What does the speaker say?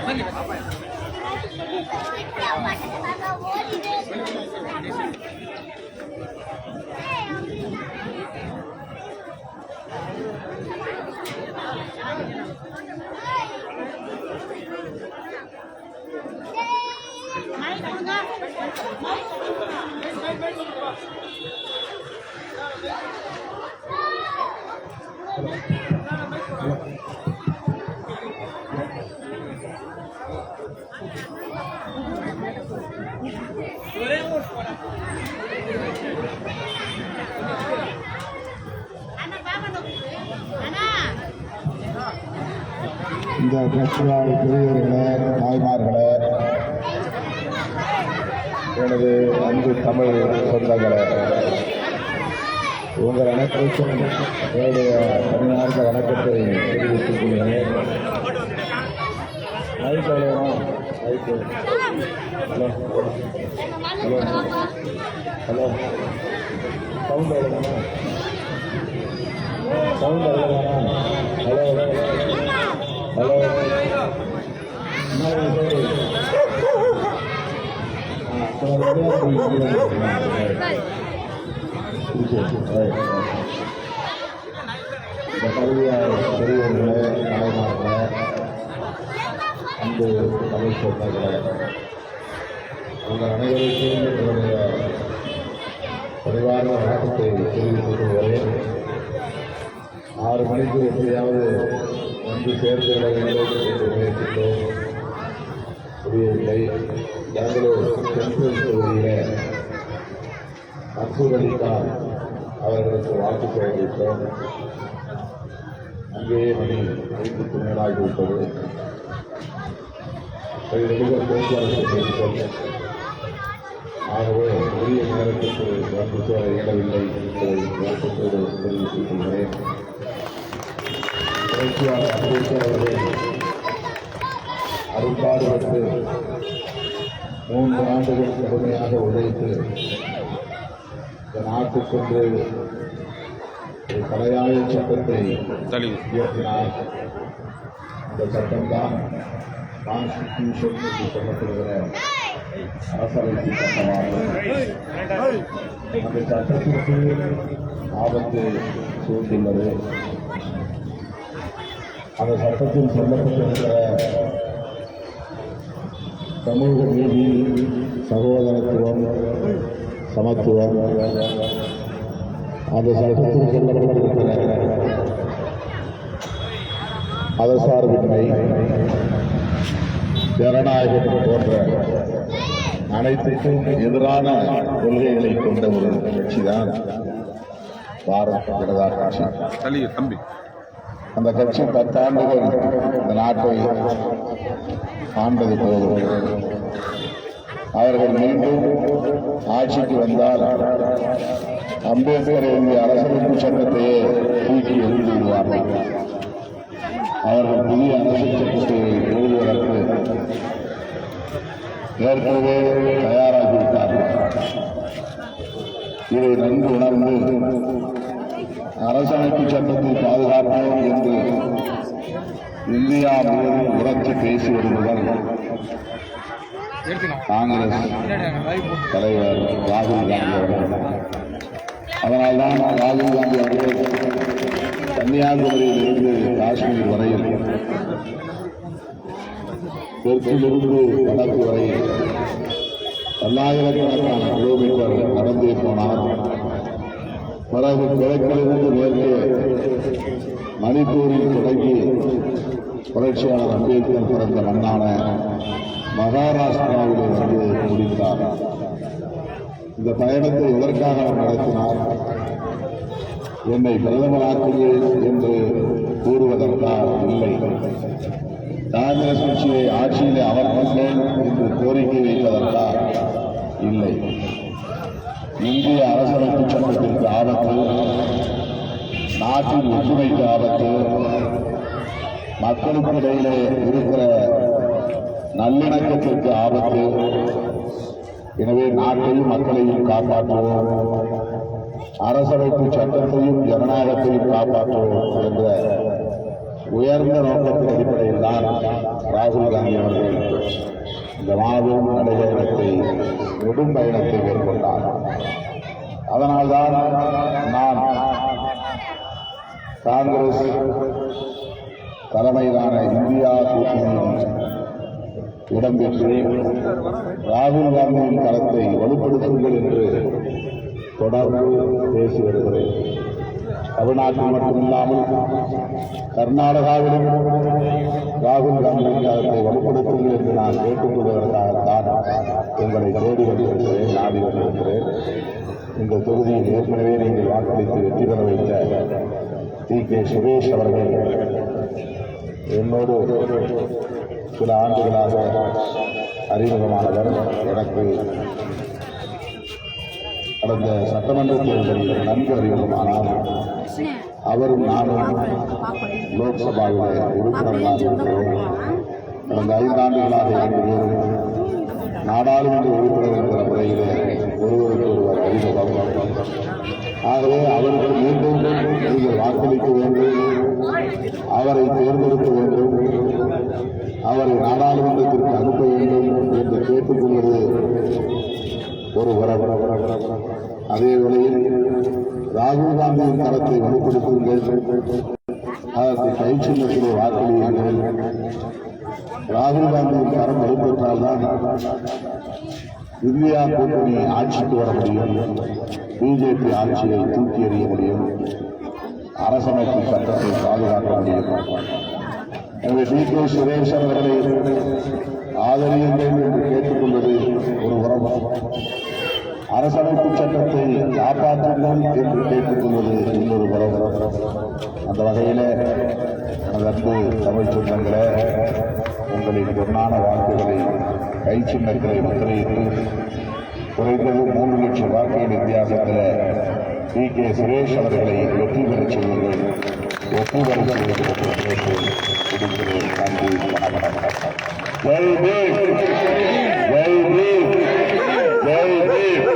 இந்த கட்சியால் பெரியவர்களே, தாய்மார்களே, எனது அன்பு தமிழ் சொந்தங்களே, உங்கள் அனைவருக்கும் என்னுடைய பணியார்ந்த வணக்கத்தை தெரிவித்துக் கொள்கிறேன். ஹலோ ஹலோ ஹலோ சவுண்ட் எவ்வளோதானா? சவுண்ட் எவ்வளோதானா? ஹலோ ஹலோ இந்த கல்வியார் பெரியவர்களே, தலைமார்களே, அன்பு தமிழ் சொந்தங்களே, உங்கள் அனைவருக்கும் என்னுடைய பரிவார வணக்கத்தை தெரிவித்துக் கொள்கிறேன். 6 மணிக்கு எப்படியாவது வந்து சேர்ந்து விட வேண்டும் என்று முயற்சித்தோம், புரியவில்லை. பெங்களூர் சென்ட்ரல் தொகுதியில் மன்சூர் அலிகான் அவர்களுக்கு வாக்கு சேகரித்தோம். அங்கேயே மணி 5க்கு மேலாகிவிட்டது. போக்குவரத்து செய்திகள் ஆகவே உரிய நேரத்திற்கு வந்து சேர இயலவில்லை என்பதை வருத்தத்தோடு தெரிவித்துக் கொள்கிறேன். புரட்சியாளர் அம்பேத்கர் அவர்கள் அரும்பாடுபட்டு 3 ஆண்டுகள் கடுமையாக உழைத்து இந்த நாட்டுக்கொன்று ஒரு தலையாய சட்டத்தை இயற்றினார். அந்த சட்டம்தான் கான்ஸ்டிடியூஷன் என்று சொல்லப்படுகிற அரசமைப்பு சட்டமாகும். அந்த சட்டத்திற்கு ஆபத்து சூழ்ந்துள்ளது. அந்த சட்டத்தில் சொல்லப்பட்டிருக்கிற சமூக நீதி, சகோதரத்துவம், சமத்துவம், அந்த சட்டத்தில் சொல்லப்பட்டிருக்கிற மதசார்பின்மை, ஜனநாயகம் போன்ற அனைத்துக்கும் எதிரான கொள்கைகளை கொண்ட ஒரு கட்சிதான் பாரதிய ஜனதா கட்சி. அந்த கட்சி 10 ஆண்டுகள் இந்த நாட்டை ஆண்டது போதும். அவர்கள் மீண்டும் ஆட்சிக்கு வந்தால் அம்பேத்கர் எழுதிய அரசமைப்பு சட்டத்தையே தூக்கி எறிந்து விடுவார்கள். அவர்கள் புதிய அரசியல் சட்டத்தை எழுதுவதற்கு ஏற்கனவே தயாராகிவிட்டார்கள். இதை நன்கு உணர்ந்து அரசமைப்பு சட்டத்தை பாதுகாப்போம் என்று இந்தியா முழுவதும் உரத்து பேசி வருவதால் காங்கிரஸ் தலைவர் ராகுல் காந்தி அவர்கள், அதனால்தான் ராகுல் காந்தி அவர்கள் கன்னியாகுமரியிலிருந்து காஷ்மீர் வரையில், தெற்கிலிருந்து வடக்கு வரையில் பல்லாயிரக்கணக்கான கிலோமீட்டர் நடந்தே போனார். பிறகு கிழக்கிலிருந்து மேற்கே மணிப்பூரில் தொடங்கி புரட்சியாளர் அம்பேத்கர் பிறந்த மண்ணான மகாராஷ்டிராவிலே வந்து முடித்தார். இந்த பயணத்தை எதற்காக நடத்தினார்? என்னை பிரதமராக்குங்கள் என்று கூறுவதற்கா? இல்லை. காங்கிரஸ் கட்சியை ஆட்சியிலே அமர்த்துங்கள் என்று கோரிக்கை வைப்பதற்கா? இல்லை. இந்திய அரசமைப்பு சட்டத்திற்கு ஆபத்து, நாட்டின் ஒற்றுமைக்கு ஆபத்து, மக்களுக்கு இடையிலே இருக்கிற நல்லிணக்கத்திற்கு ஆபத்து. எனவே நாட்டையும் மக்களையும் காப்பாற்றுவோம், அரசமைப்பு சட்டத்தையும் ஜனநாயகத்தையும் காப்பாற்றுவோம் என்ற உயர்ந்த நோக்கத்தின் அடிப்படையில் தான் ராகுல் காந்தி அவர்கள் இந்த மாபெரும் நடைபயணத்தை நெடும் பயணத்தை மேற்கொண்டார். அதனால்தான் நான் காங்கிரஸ் தலைமையிலான இந்தியா கூட்டணியில் இடம்பெற்று ராகுல் காந்தியின் கருத்தை வலுப்படுத்துங்கள் என்று தொடர்ந்து பேசி வருகிறேன். தமிழ்நாட்டில் மட்டுமில்லாமல் கர்நாடகாவிலும் ராகுல் காந்தியின் கருத்தை வலுப்படுத்துங்கள் என்று நான் கேட்டுக்கொள்வதற்காகத்தான் உங்களை தேடி வந்திருக்கிறேன், நாடி வந்திருக்கிறேன். இந்த தொகுதியில் ஏற்கனவே நீங்கள் வாக்களித்து வெற்றி பெற வைத்த டி.கே. சுரேஷ் அவர்கள் என்னோடு சில ஆண்டுகளாக அறிமுகமானவர். எனக்கு கடந்த சட்டமன்ற தேர்தலில் நன்கு அறிமுகமானால் அவரும் நானும் லோக்சபாவில் உறுப்பினர்களாக இருக்கிறோம். கடந்த 5 ஆண்டுகளாக 2 பேரும் நாடாளுமன்ற உறுப்பினர் என்ற முறையிலே ஒருவருக்கு ஒருவர் அறிமுகம். ஆகவே அவருக்கு மீண்டும் நீங்கள் வாக்களிக்க வேண்டும், அவரை தேர்ந்தெடுக்க வேண்டும், அவரை நாடாளுமன்றத்திற்கு அனுப்ப வேண்டும் என்று கேட்டுக்கொள்வது ஒரு உறவு. அதே வேளையில் ராகுல் காந்தியின் தரத்தை வலுப்படுத்துங்கள், அதற்கு கை சின்னத்திலே வாக்களியுங்கள். ராகுல் காந்தியின் தரம் வலுப்பெற்றால்தான் இந்தியா கூட்டணி ஆட்சிக்கு வர முடியும், பிஜேபி ஆட்சியை தூக்கி எறிய முடியும், அரசமைப்பு சட்டத்தை பாதுகாக்க முடியும். எனவே டி.கே. சுரேஷ் அவர்களை ஆதரியுங்கள் என்று கேட்டுக்கொள்வது ஒரு உறவு, அரசமைப்பு சட்டத்தை காப்பாற்றுங்கள் என்று கேட்டுக்கொள்வது இன்னொரு உறவு. அந்த வகையிலே அன்பு தமிழ் சொந்தங்களே, உங்களின் பொன்னான வாக்குகளை கை சின்னங்களை முத்திரையிட்டு குறைந்தது 3 லட்சம் வாக்குகள் வித்தியாசத்தில் டி.கே. சுரேஷ் அவர்களை வெற்றி பெறச் செய்வீர்கள், ஒப்புவரை செய்வதற்கு நன்றி, வணக்கம். ஜெய் பீம், ஜெய் பீம், ஜெய் பீம்.